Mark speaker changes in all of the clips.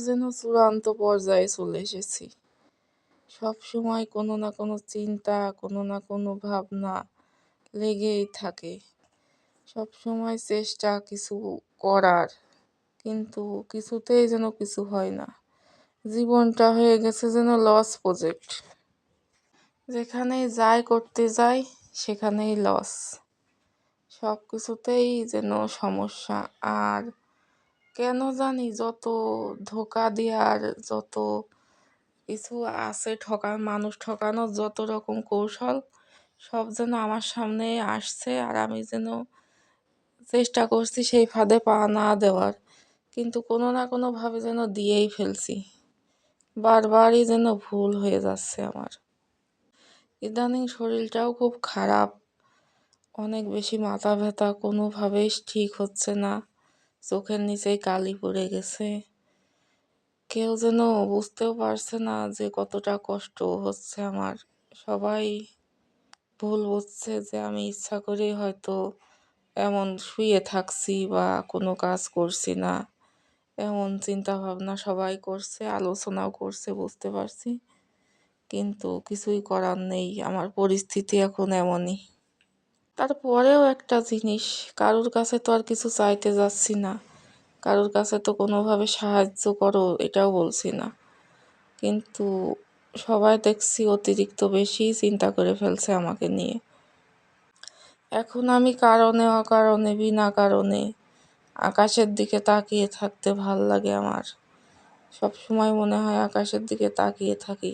Speaker 1: যেন চূড়ান্ত পর্যায়ে চলে এসেছি। সবসময় কোনো না কোনো চিন্তা, কোনো না কোনো ভাবনা লেগেই থাকে। সবসময় চেষ্টা কিছু করার, কিন্তু কিছুতেই যেন কিছু হয় না। জীবনটা হয়ে গেছে যেন লস প্রজেক্ট। যেখানেই যাই করতে যাই সেখানেই লস। সব কিছুতেই যেন সমস্যা। আর কেন জানি যত ধোঁকা দেওয়ার যত কিছু আছে, মানুষ ঠকানোর যত রকম কৌশল সব যেন আমার সামনে আসছে, আর আমি যেন চেষ্টা করছি সেই ফাঁদে পা না দেওয়ার, কিন্তু কোনো না কোনোভাবে যেন দিয়েই ফেলছি। বারবারই যেন ভুল হয়ে যাচ্ছে আমার। ইদানিং শরীরটাও খুব খারাপ, অনেক বেশি মাথা ব্যথা, কোনোভাবেই ঠিক হচ্ছে না। চোখের নিচেই কালি পড়ে গেছে। কেউ যেন বুঝতেও পারছে না যে কতটা কষ্ট হচ্ছে আমার। সবাই ভুল বুঝছে যে আমি ইচ্ছা করে হয়তো এমন শুয়ে থাকছি বা কোনো কাজ করছি না, এমন চিন্তা ভাবনা সবাই করছে, আলোচনাও করছে, বুঝতে পারছি। কিন্তু কিছুই করার নেই, আমার পরিস্থিতি এখন এমনই। তারপরেও একটা জিনিস, কারোর কাছে তো আর কিছু চাইতে যাচ্ছি না, কারোর কাছে তো কোনোভাবে সাহায্য করো এটাও বলছি না, কিন্তু সবাই দেখছি অতিরিক্ত বেশি চিন্তা করে ফেলছে আমাকে নিয়ে। এখন আমি কারণে অকারণে বিনা কারণে আকাশের দিকে তাকিয়ে থাকতে ভাল লাগে আমার। সব সময় মনে হয় আকাশের দিকে তাকিয়ে থাকি,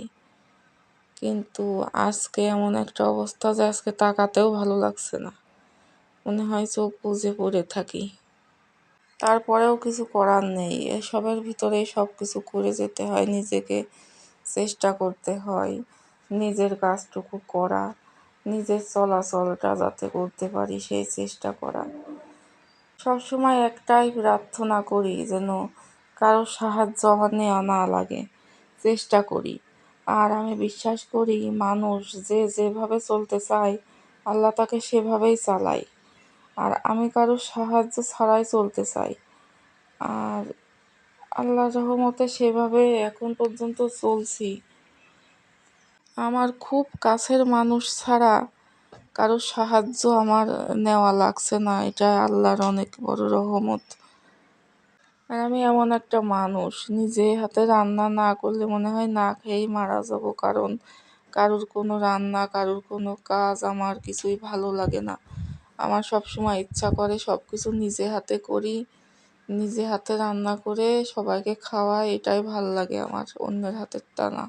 Speaker 1: কিন্তু আজকে এমন একটা অবস্থা যে আজকে তাকাতেও ভালো লাগছে না, মনে হয় চোখ বুজে পড়ে থাকি। তারপরেও কিছু করার নেই, এসবের ভিতরে সব কিছু করে যেতে হয়, নিজেকে চেষ্টা করতে হয়, নিজের কাজটুকু করা, নিজের চলাচলটা যাতে করতে পারি সেই চেষ্টা করা। সবসময় একটাই প্রার্থনা করি যেন কারো সাহায্য আমার নেওয়া না লাগে, চেষ্টা করি। আর আমি বিশ্বাস করি মানুষ যে যেভাবে চলতে চায় আল্লাহ তাকে সেভাবেই চালায়, আর আমি কারো সাহায্য ছাড়াই চলতে চাই। আর আল্লাহর রহমতে সেভাবে এখন পর্যন্ত চলছি। আমার খুব কাছের মানুষ ছাড়া কারো সাহায্য আমার নেওয়া লাগছে না, এটা আল্লাহর অনেক বড় রহমত। আর আমি এমন একটা মানুষ, নিজে হাতে রান্না না করলে মনে হয় না খেয়েই মারা যাব, কারণ কারোর কোনো রান্না, কারোর কোনো কাজ আমার কিছুই ভালো লাগে না। আমার সব সময় ইচ্ছা করে সব কিছু নিজে হাতে করি, নিজে হাতে রান্না করে সবাইকে খাওয়াই, এটাই ভাল লাগে আমার, অন্যের হাতেরটা না।